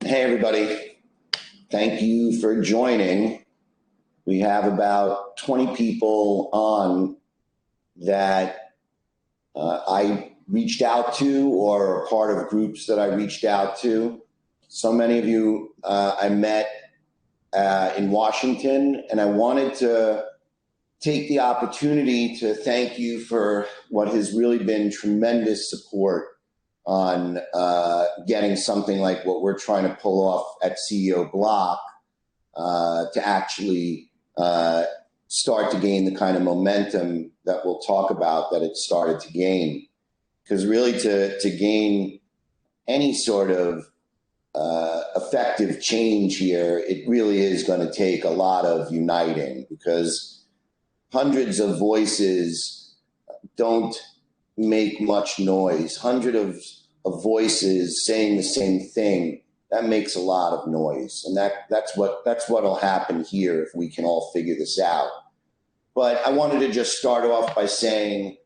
Hey, everybody. Thank you for joining. We have about 20 people on that I reached out to or are part of groups that I reached out to. So many of you I met in Washington, and I wanted to take the opportunity to thank you for what has really been tremendous support on getting something like what we're trying to pull off at CEOBLOC to actually start to gain the kind of momentum that we'll talk about that it started to gain. Because really to gain any sort of effective change here, it really is going to take a lot of uniting, because hundreds of voices don't make much noise. Hundreds of voices saying the same thing, that makes a lot of noise. And that's what'll happen here if we can all figure this out. But I wanted to just start off by saying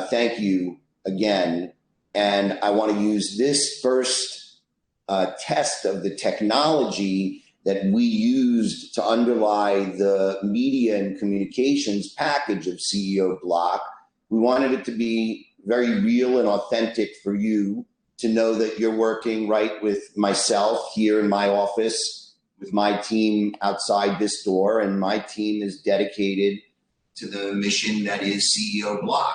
thank you again. And I want to use this first test of the technology that we used to underlie the media and communications package of CEOBLOC. We wanted it to be very real and authentic for you to know that you're working right with myself here in my office, with my team outside this door, and my team is dedicated to the mission that is CEOBLOC.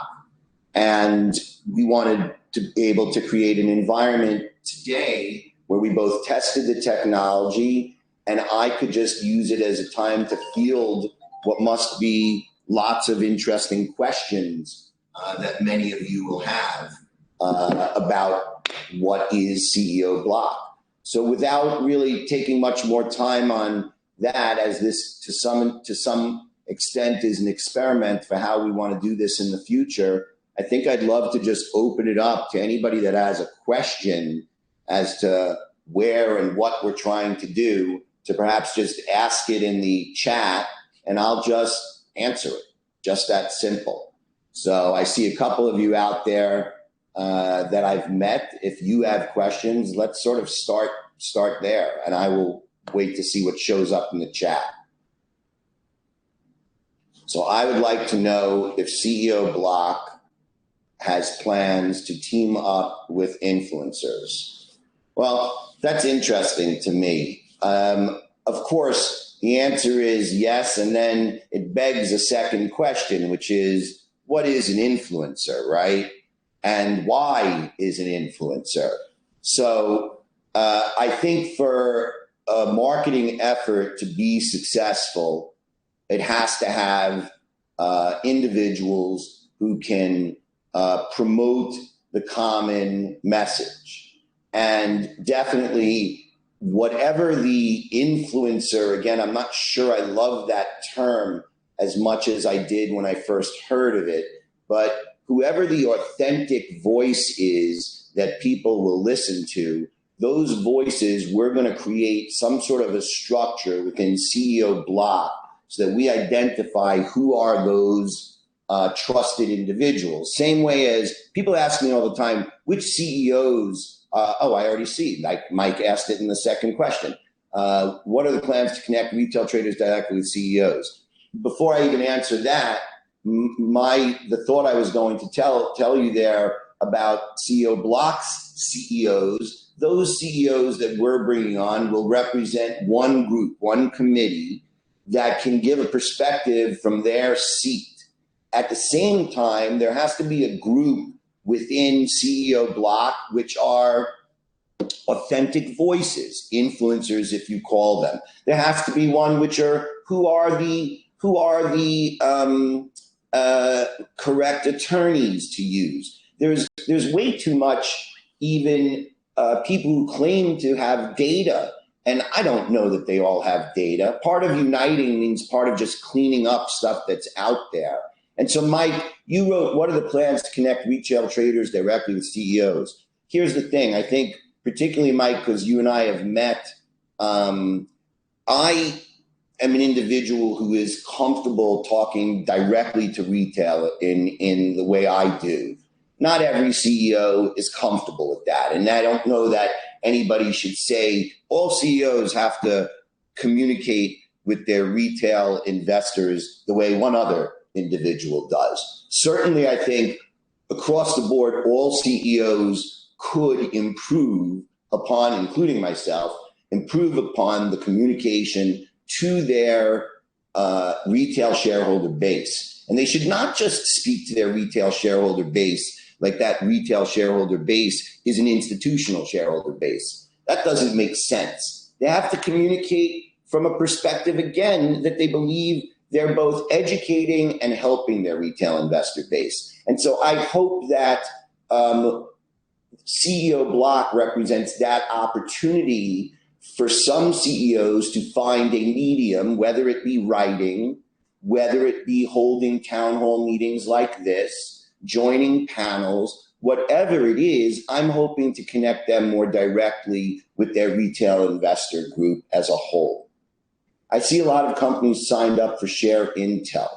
And we wanted to be able to create an environment today where we both tested the technology, and I could just use it as a time to field what must be lots of interesting questions that many of you will have about what is CEOBLOC. So without really taking much more time on that, as this to some extent is an experiment for how we want to do this in the future, I think I'd love to just open it up to anybody that has a question as to where and what we're trying to do, to perhaps just ask it in the chat and I'll just answer it. Just that simple. So I see a couple of you out there that I've met. If you have questions, let's sort of start there, and I will wait to see what shows up in the chat. So I would like to know if CEOBLOC has plans to team up with influencers. Well, that's interesting to me. Of course, the answer is yes, and then it begs a second question, which is, what is an influencer, right? And why is an influencer? So I think for a marketing effort to be successful, it has to have individuals who can promote the common message. And definitely, whatever the influencer, again, I'm not sure I love that term as much as I did when I first heard of it, but whoever the authentic voice is that people will listen to, those voices, we're going to create some sort of a structure within CEOBLOC so that we identify who are those trusted individuals. Same way as people ask me all the time, which CEOs, I already see, like Mike asked it in the second question. What are the plans to connect retail traders directly with CEOs? Before I even answer that, the thought I was going to tell you there about CEOBLOC's CEOs, those CEOs that we're bringing on will represent one group, one committee that can give a perspective from their seat. At the same time, there has to be a group within CEOBLOC which are authentic voices, influencers if you call them. There has to be one which are who are the correct attorneys to use. There's way too much even people who claim to have data, and I don't know that they all have data. Part of uniting means part of just cleaning up stuff that's out there. And so, Mike, you wrote, what are the plans to connect retail traders directly with CEOs? Here's the thing. I think, particularly, Mike, because you and I have met, I am an individual who is comfortable talking directly to retail in the way I do. Not every CEO is comfortable with that. And I don't know that anybody should say all CEOs have to communicate with their retail investors the way one other individual does. Certainly, I think across the board, all CEOs could improve upon, including myself, improve upon the communication to their retail shareholder base. And they should not just speak to their retail shareholder base like that retail shareholder base is an institutional shareholder base. That doesn't make sense. They have to communicate from a perspective, again, that they believe they're both educating and helping their retail investor base. And so I hope that CEOBLOC represents that opportunity for some CEOs to find a medium, whether it be writing, whether it be holding town hall meetings like this, joining panels, whatever it is. I'm hoping to connect them more directly with their retail investor group as a whole. I see a lot of companies signed up for Share Intel.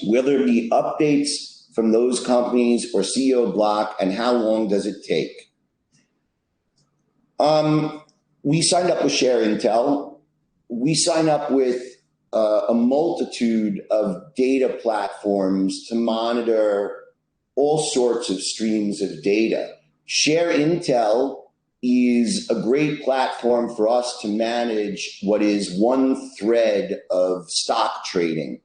Will there be updates from those companies or CEOBLOC, and how long does it take? We signed up with Share Intel. We sign up with a multitude of data platforms to monitor all sorts of streams of data. Share Intel is a great platform for us to manage what is one thread of stock trading.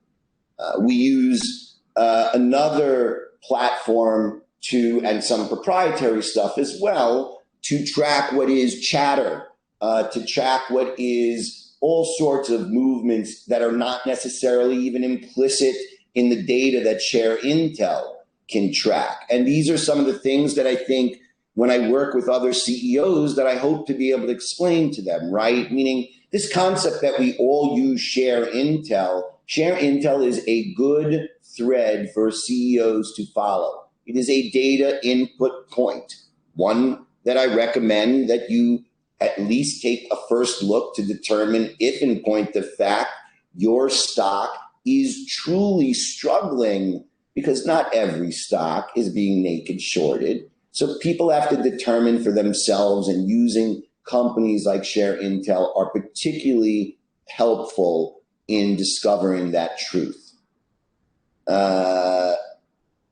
We use another platform and some proprietary stuff as well, to track what is chatter, to track what is all sorts of movements that are not necessarily even implicit in the data that Share Intel can track. And these are some of the things that I think when I work with other CEOs that I hope to be able to explain to them, right? Meaning this concept that we all use Share Intel. Share Intel is a good thread for CEOs to follow. It is a data input point, one that I recommend that you at least take a first look to determine if, in point of fact, your stock is truly struggling, because not every stock is being naked shorted. So people have to determine for themselves, and using companies like Share Intel are particularly helpful in discovering that truth.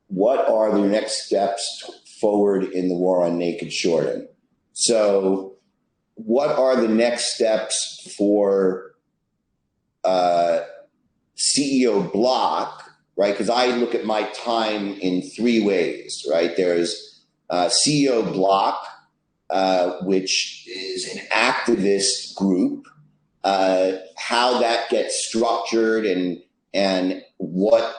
What are the next steps forward in the war on naked shorting? So what are the next steps for CEOBLOC, right? Because I look at my time in three ways, right? There's CEOBLOC, which is an activist group, how that gets structured and what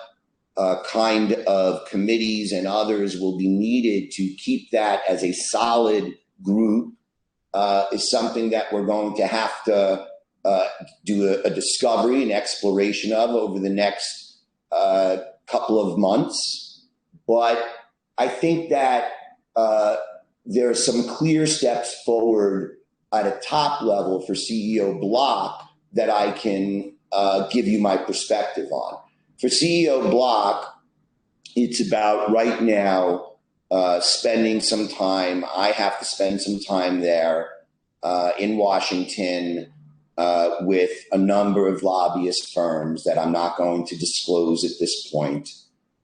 kind of committees and others will be needed to keep that as a solid group is something that we're going to have to do a discovery and exploration of over the next couple of months. But I think that there are some clear steps forward at a top level for CEOBLOC that I can give you my perspective on. For CEOBLOC, it's about right now spending some time. I have to spend some time there in Washington with a number of lobbyist firms that I'm not going to disclose at this point,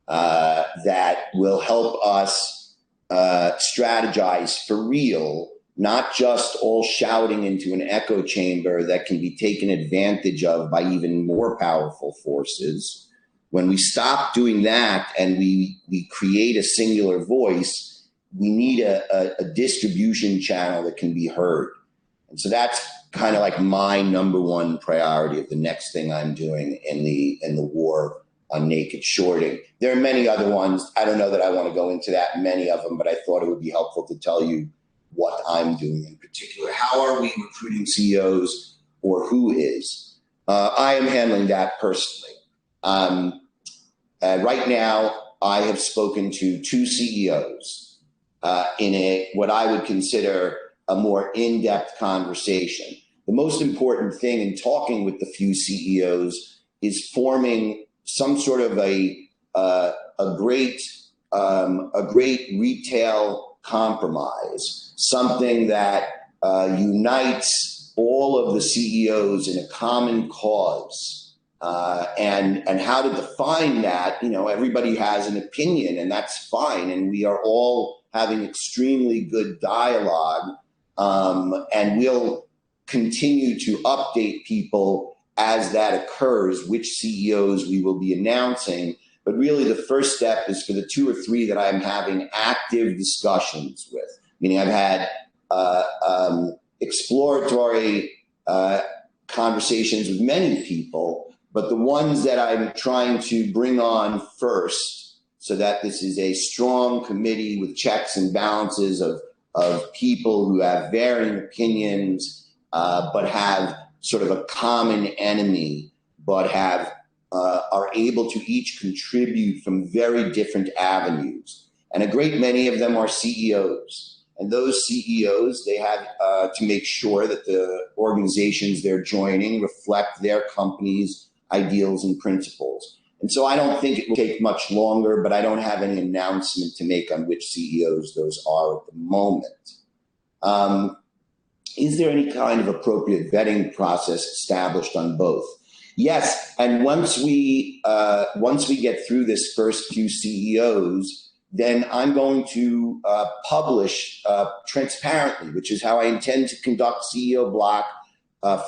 that will help us strategize for real, not just all shouting into an echo chamber that can be taken advantage of by even more powerful forces. When we stop doing that and we create a singular voice, we need a distribution channel that can be heard. And so that's kind of like my number one priority of the next thing I'm doing in the war on naked shorting. There are many other ones. I don't know that I want to go into that many of them, but I thought it would be helpful to tell you what I'm doing in particular. How are we recruiting CEOs, or who is? I am handling that personally. Right now, I have spoken to 2 CEOs in what I would consider a more in-depth conversation. The most important thing in talking with the few CEOs is forming some sort of a great retail compromise, something that unites all of the CEOs in a common cause. And how to define that, everybody has an opinion, and that's fine. And we are all having extremely good dialogue. And we'll continue to update people as that occurs, which CEOs we will be announcing. But really the first step is for the 2 or 3 that I'm having active discussions with, meaning I've had exploratory conversations with many people, but the ones that I'm trying to bring on first, so that this is a strong committee with checks and balances of people who have varying opinions, but have sort of a common enemy, but are able to each contribute from very different avenues. And a great many of them are CEOs. And those CEOs, they have to make sure that the organizations they're joining reflect their company's ideals and principles. And so I don't think it will take much longer, but I don't have any announcement to make on which CEOs those are at the moment. Is there any kind of appropriate vetting process established on both? Yes, and once we get through this first few CEOs, then I'm going to publish transparently, which is how I intend to conduct CEOBLOC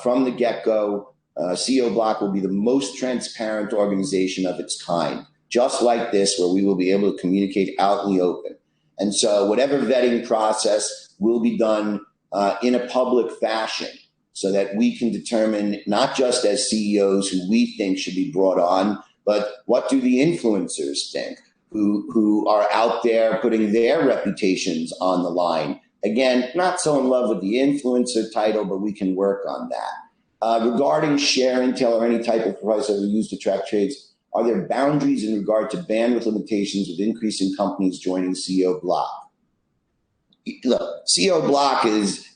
from the get-go. CEOBLOC will be the most transparent organization of its kind, just like this, where we will be able to communicate out in the open. And so whatever vetting process will be done in a public fashion, so that we can determine, not just as CEOs who we think should be brought on, but what do the influencers think, who are out there putting their reputations on the line. Again, not so in love with the influencer title, but we can work on that. Regarding share intel or any type of price that we use to track trades, are there boundaries in regard to bandwidth limitations with increasing companies joining CEOBLOC? Look, CEOBLOC is,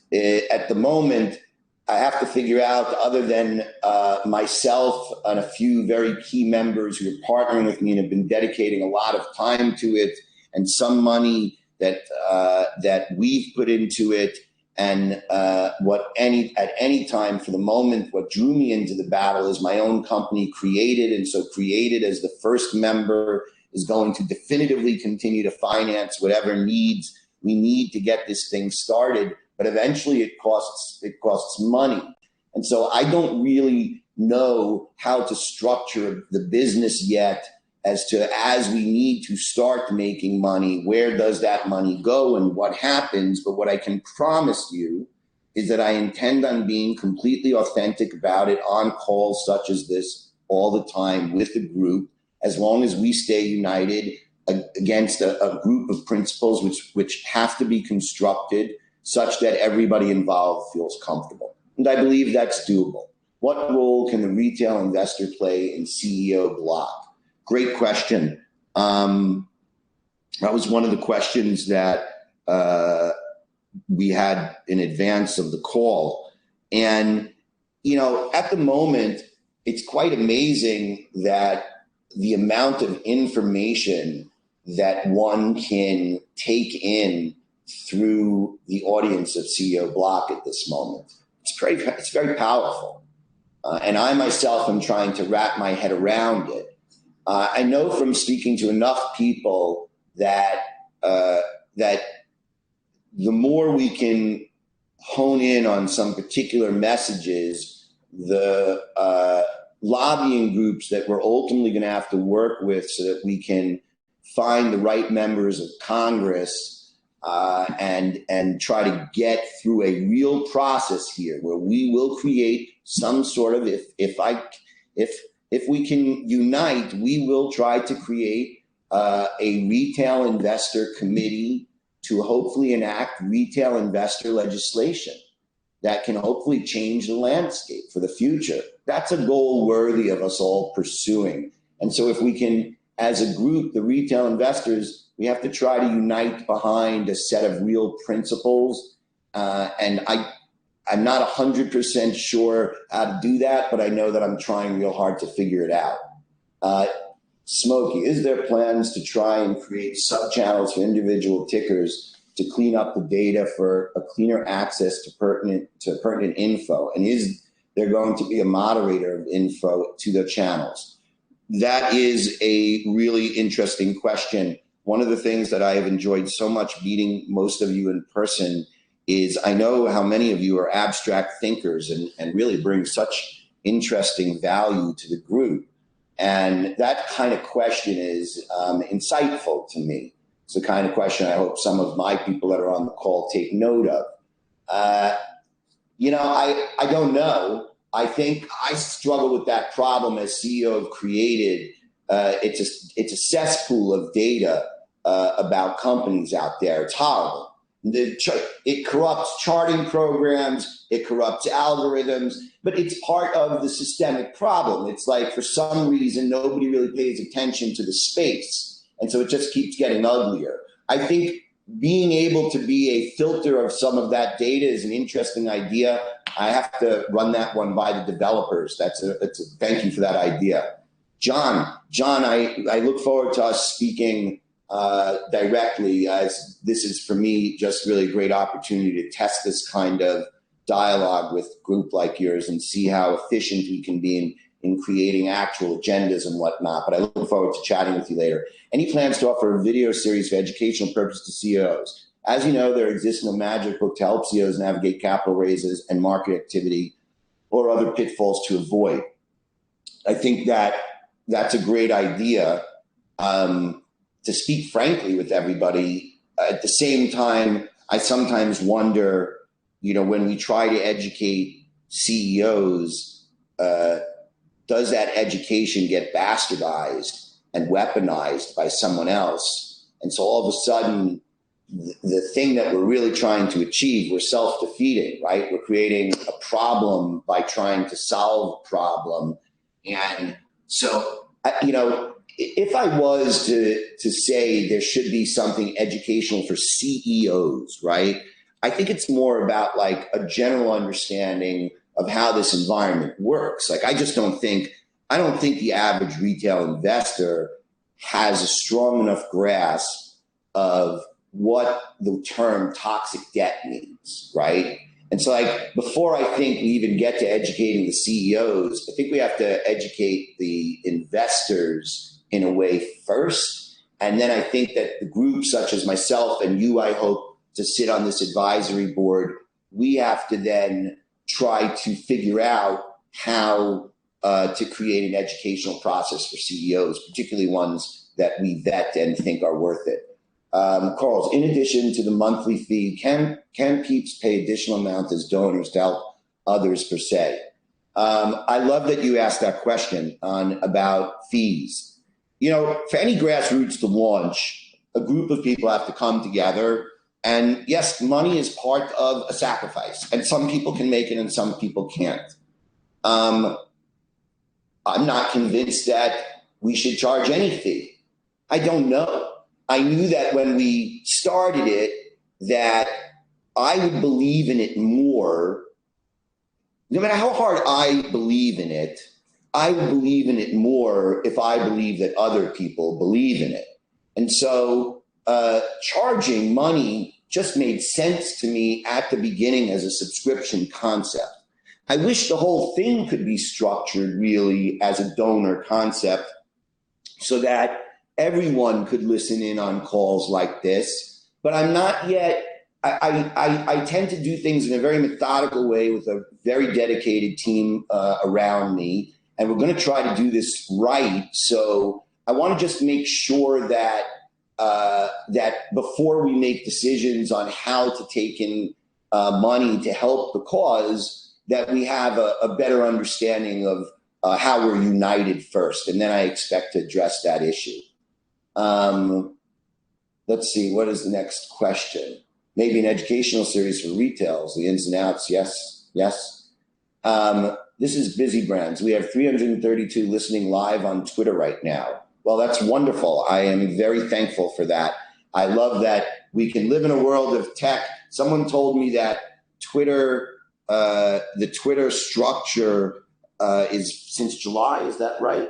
at the moment, I have to figure out, other than myself and a few very key members who are partnering with me and have been dedicating a lot of time to it, and some money that we've put into it, and at any time for the moment, what drew me into the battle is my own company, Created, and so Created as the first member is going to definitively continue to finance whatever needs we need to get this thing started. But eventually it costs money. And so I don't really know how to structure the business yet as we need to start making money, where does that money go and what happens? But what I can promise you is that I intend on being completely authentic about it on calls such as this all the time with the group, as long as we stay united against a group of principles which have to be constructed such that everybody involved feels comfortable. And I believe that's doable. What role can the retail investor play in CEOBLOC? Great question. That was one of the questions that we had in advance of the call. And, at the moment, it's quite amazing that the amount of information that one can take in through the audience of CEOBLOC at this moment. It's very powerful. And I myself am trying to wrap my head around it. I know from speaking to enough people that the more we can hone in on some particular messages, the lobbying groups that we're ultimately going to have to work with so that we can find the right members of Congress and try to get through a real process here where we will create some sort of, if we can unite, we will try to create a retail investor committee to hopefully enact retail investor legislation that can hopefully change the landscape for the future. That's a goal worthy of us all pursuing. And so if we can, as a group, the retail investors, we have to try to unite behind a set of real principles. And I'm not 100% sure how to do that, but I know that I'm trying real hard to figure it out. Smokey, is there plans to try and create sub-channels for individual tickers to clean up the data for a cleaner access to pertinent info? And is there going to be a moderator of info to their channels? That is a really interesting question. One of the things that I have enjoyed so much meeting most of you in person is I know how many of you are abstract thinkers and really bring such interesting value to the group. And that kind of question is insightful to me. It's the kind of question I hope some of my people that are on the call take note of. I don't know. I think I struggle with that problem as CEO of Created. It's a cesspool of data about companies out there. It's horrible. It corrupts charting programs, it corrupts algorithms, but it's part of the systemic problem. It's like for some reason, nobody really pays attention to the space. And so it just keeps getting uglier. I think being able to be a filter of some of that data is an interesting idea. I have to run that one by the developers. Thank you for that idea. John, I look forward to us speaking directly, as this is for me just really a great opportunity to test this kind of dialogue with a group like yours and see how efficient we can be in creating actual agendas and whatnot. But I look forward to chatting with you later. Any plans to offer a video series for educational purposes to CEOs? As you know, there exists no magic book to help CEOs navigate capital raises and market activity or other pitfalls to avoid. I think that's a great idea. To speak frankly with everybody, at the same time, I sometimes wonder, when we try to educate CEOs, does that education get bastardized and weaponized by someone else? And so all of a sudden, the thing that we're really trying to achieve, we're self-defeating, right? We're creating a problem by trying to solve a problem. And so, if I was to say there should be something educational for CEOs, right? I think it's more about like a general understanding of how this environment works. Like, I don't think the average retail investor has a strong enough grasp of what the term toxic debt means, right? And so, like, before I think we even get to educating the CEOs, I think we have to educate the investors in a way first. And then I think that the groups such as myself and you, I hope to sit on this advisory board, we have to then try to figure out how to create an educational process for CEOs, particularly ones that we vet and think are worth it. Carls, in addition to the monthly fee, can peeps pay additional amount as donors to help others per se? I love that you asked that question about fees. For any grassroots to launch, a group of people have to come together. And yes, money is part of a sacrifice. And some people can make it and some people can't. I'm not convinced that we should charge any fee. I don't know. I knew that when we started it, that I would believe in it more. No matter how hard I believe in it, I would believe in it more if I believe that other people believe in it. And so charging money just made sense to me at the beginning as a subscription concept. I wish the whole thing could be structured really as a donor concept so that everyone could listen in on calls like this. But I'm not yet. I tend to do things in a very methodical way with a very dedicated team around me. And we're going to try to do this right. So I want to just make sure that before we make decisions on how to take in money to help the cause, that we have a better understanding of how we're united first. And then I expect to address that issue. Let's see, what is the next question? Maybe an educational series for retails, the ins and outs. Yes. This is Busy Brands. We have 332 listening live on Twitter right now. Well, that's wonderful. I am very thankful for that. I love that we can live in a world of tech. Someone told me that Twitter, the Twitter structure is since July. Is that right?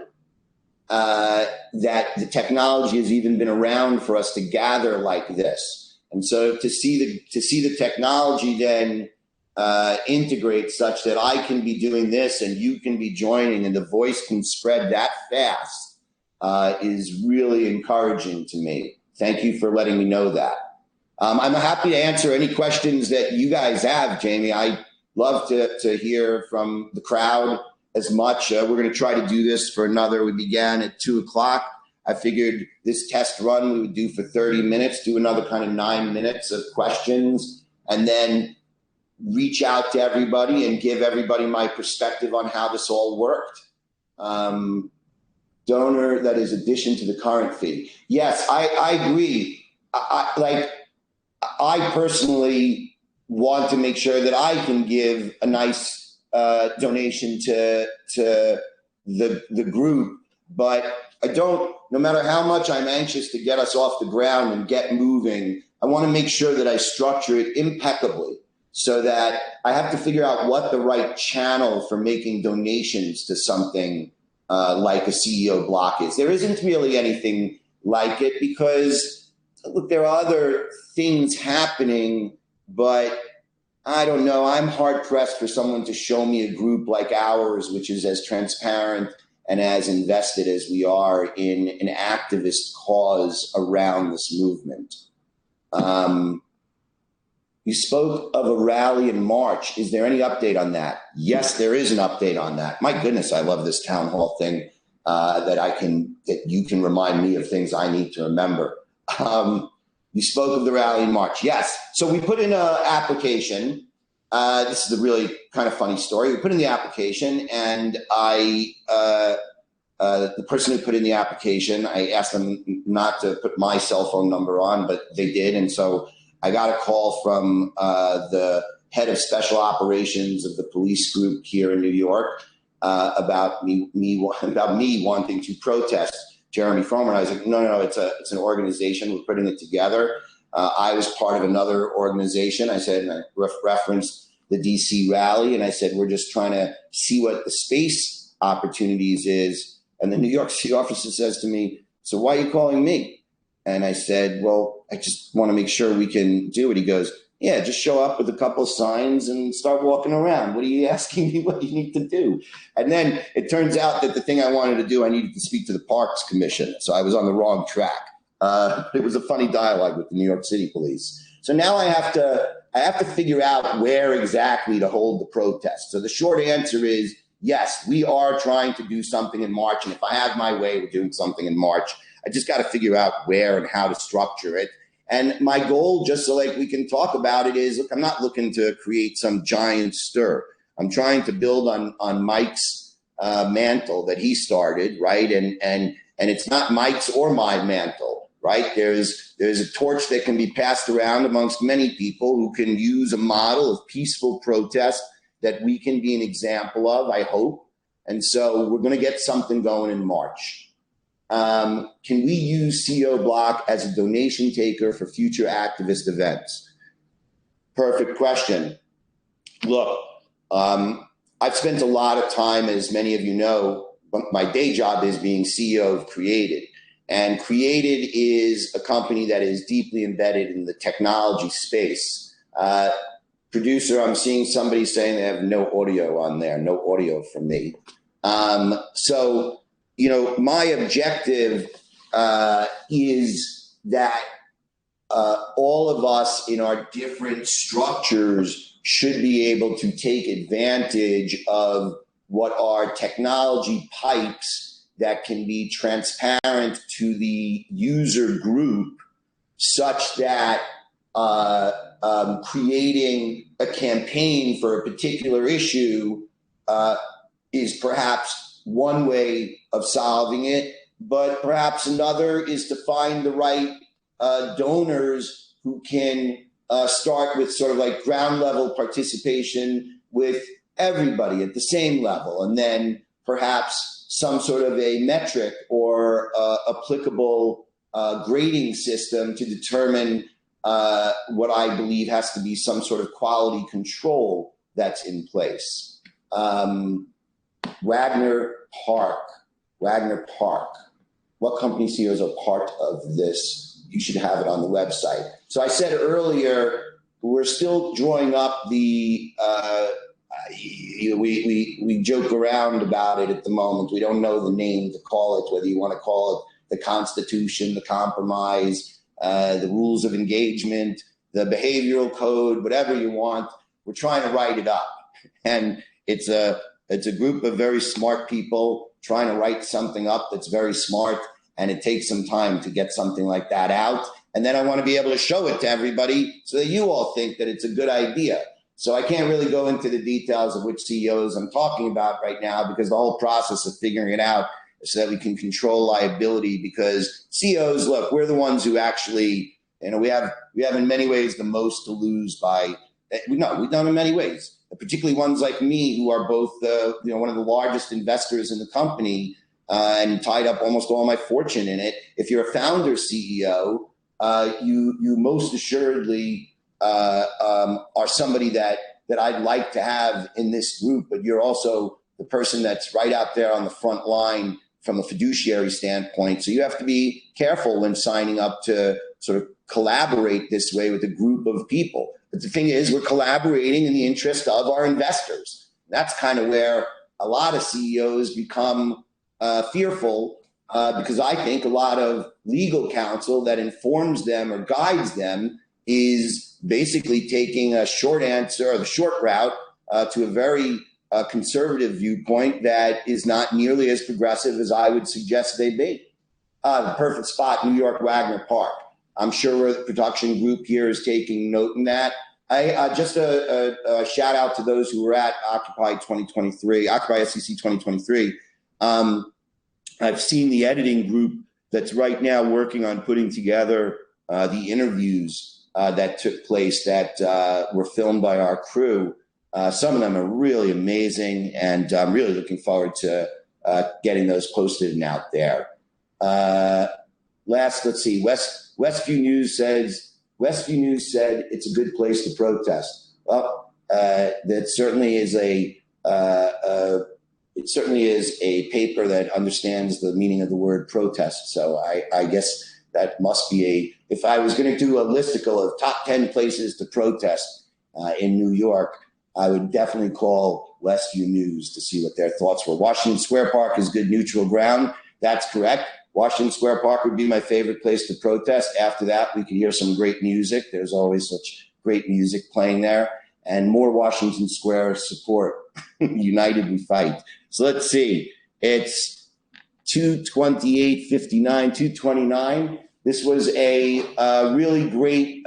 That the technology has even been around for us to gather like this. And so to see the technology then integrate such that I can be doing this and you can be joining and the voice can spread that fast is really encouraging to me. Thank you for letting me know that. I'm happy to answer any questions that you guys have, Jamie. I love to hear from the crowd as much. We're going to try to do this for another. We began at 2 o'clock. I figured this test run we would do for 30 minutes, do another kind of 9 minutes of questions, and then reach out to everybody and give everybody my perspective on how this all worked. Donor, that is addition to the current fee. Yes, I agree. I personally want to make sure that I can give a nice donation to the group, but I don't, no matter how much I'm anxious to get us off the ground and get moving, I want to make sure that I structure it impeccably so that I have to figure out what the right channel for making donations to something like a CEOBLOC is. There isn't really anything like it because, look, there are other things happening, but I don't know. I'm hard pressed for someone to show me a group like ours, which is as transparent and as invested as we are in an activist cause around this movement. You spoke of a rally in March. Is there any update on that? Yes, there is an update on that. My goodness, I love this town hall thing that you can remind me of things I need to remember. You spoke of the rally in March. Yes. So we put in an application. This is a really kind of funny story. We put in the application, and the person who put in the application, I asked them not to put my cell phone number on, but they did. And so I got a call from the head of special operations of the police group here in New York about me wanting to protest Jeremy Fromer. And I was like, no, it's an organization. We're putting it together. I was part of another organization. I said, and I referenced the DC rally, and I said, we're just trying to see what the space opportunities is. And the New York City officer says to me, so why are you calling me? And I said, well, I just want to make sure we can do it. He goes, yeah, just show up with a couple of signs and start walking around. What are you asking me what you need to do? And then it turns out that the thing I wanted to do, I needed to speak to the Parks Commission. So I was on the wrong track. It was a funny dialogue with the New York City police. So now I have to figure out where exactly to hold the protest. So the short answer is, yes, we are trying to do something in March. And if I have my way, we're doing something in March. I just got to figure out where and how to structure it. And my goal, just so like we can talk about it, is, look, I'm not looking to create some giant stir. I'm trying to build on Mike's mantle that he started, right? And it's not Mike's or my mantle, right? There's a torch that can be passed around amongst many people who can use a model of peaceful protest that we can be an example of, I hope. And so we're going to get something going in March. Can we use CEOBLOC as a donation taker for future activist events? Perfect question. Look, I've spent a lot of time, as many of you know, my day job is being CEO of Created. And Created is a company that is deeply embedded in the technology space. Producer, I'm seeing somebody saying they have no audio on there, no audio from me. So, you know, my objective is that all of us in our different structures should be able to take advantage of what are technology pipes that can be transparent to the user group, such that creating a campaign for a particular issue is perhaps one way of solving it, but perhaps another is to find the right donors who can start with sort of like ground level participation with everybody at the same level, and then perhaps some sort of a metric or applicable grading system to determine what I believe has to be some sort of quality control that's in place. Wagner Park. What company CEOs are part of this you should have it on the website. So I said earlier, we're still drawing up the, we joke around about it at the moment. We don't know the name to call it, whether you want to call it the Constitution, the Compromise, the Rules of Engagement, the Behavioral Code, whatever you want. We're trying to write it up. And it's a group of very smart people trying to write something up that's very smart, and it takes some time to get something like that out. And then I want to be able to show it to everybody so that you all think that it's a good idea. So I can't really go into the details of which CEOs I'm talking about right now, because the whole process of figuring it out so that we can control liability, because CEOs, look, we're the ones who actually, we have in many ways the most to lose by, we've done in many ways, particularly ones like me who are both, one of the largest investors in the company and tied up almost all my fortune in it. If you're a founder CEO, you most assuredly are somebody that I'd like to have in this group, but you're also the person that's right out there on the front line from a fiduciary standpoint. So you have to be careful when signing up to sort of collaborate this way with a group of people. But the thing is, we're collaborating in the interest of our investors. That's kind of where a lot of CEOs become fearful, because I think a lot of legal counsel that informs them or guides them is basically taking a short answer or the short route to a very conservative viewpoint that is not nearly as progressive as I would suggest they be. The perfect spot, New York Wagner Park. I'm sure the production group here is taking note in that. Just a shout out to those who were at Occupy SEC 2023. I've seen the editing group that's right now working on putting together the interviews that took place that were filmed by our crew. Some of them are really amazing, and I'm really looking forward to getting those posted and out there. Let's see. Westview News said it's a good place to protest. Well, that certainly is it certainly is a paper that understands the meaning of the word protest. So I guess that must be if I was going to do a listicle of top 10 places to protest in New York, I would definitely call Westview News to see what their thoughts were. Washington Square Park is good neutral ground. That's correct. Washington Square Park would be my favorite place to protest. After that, we could hear some great music. There's always such great music playing there. And more Washington Square support. United we fight. So let's see. It's 228.59, 229. This was a really great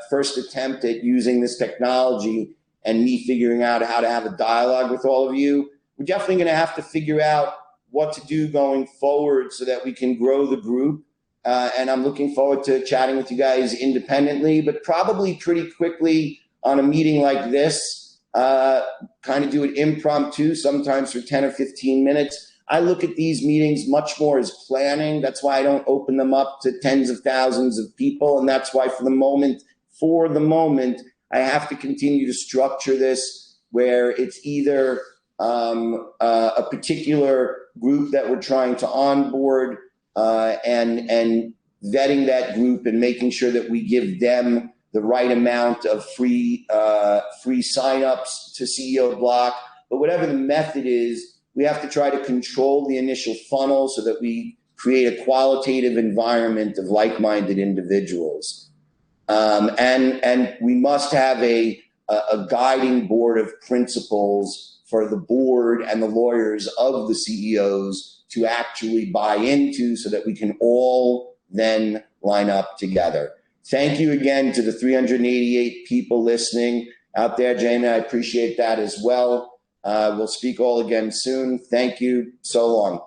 first attempt at using this technology and me figuring out how to have a dialogue with all of you. We're definitely going to have to figure out what to do going forward so that we can grow the group. And I'm looking forward to chatting with you guys independently, but probably pretty quickly on a meeting like this, kind of do it impromptu, sometimes for 10 or 15 minutes. I look at these meetings much more as planning. That's why I don't open them up to tens of thousands of people. And that's why for the moment, I have to continue to structure this where it's either a particular group that we're trying to onboard and vetting that group and making sure that we give them the right amount of free signups to CEOBLOC. But whatever the method is, we have to try to control the initial funnel so that we create a qualitative environment of like-minded individuals. And we must have a guiding board of principles for the board and the lawyers of the CEOs to actually buy into so that we can all then line up together. Thank you again to the 388 people listening out there, Jamie. I appreciate that as well. We'll speak all again soon. Thank you. So long.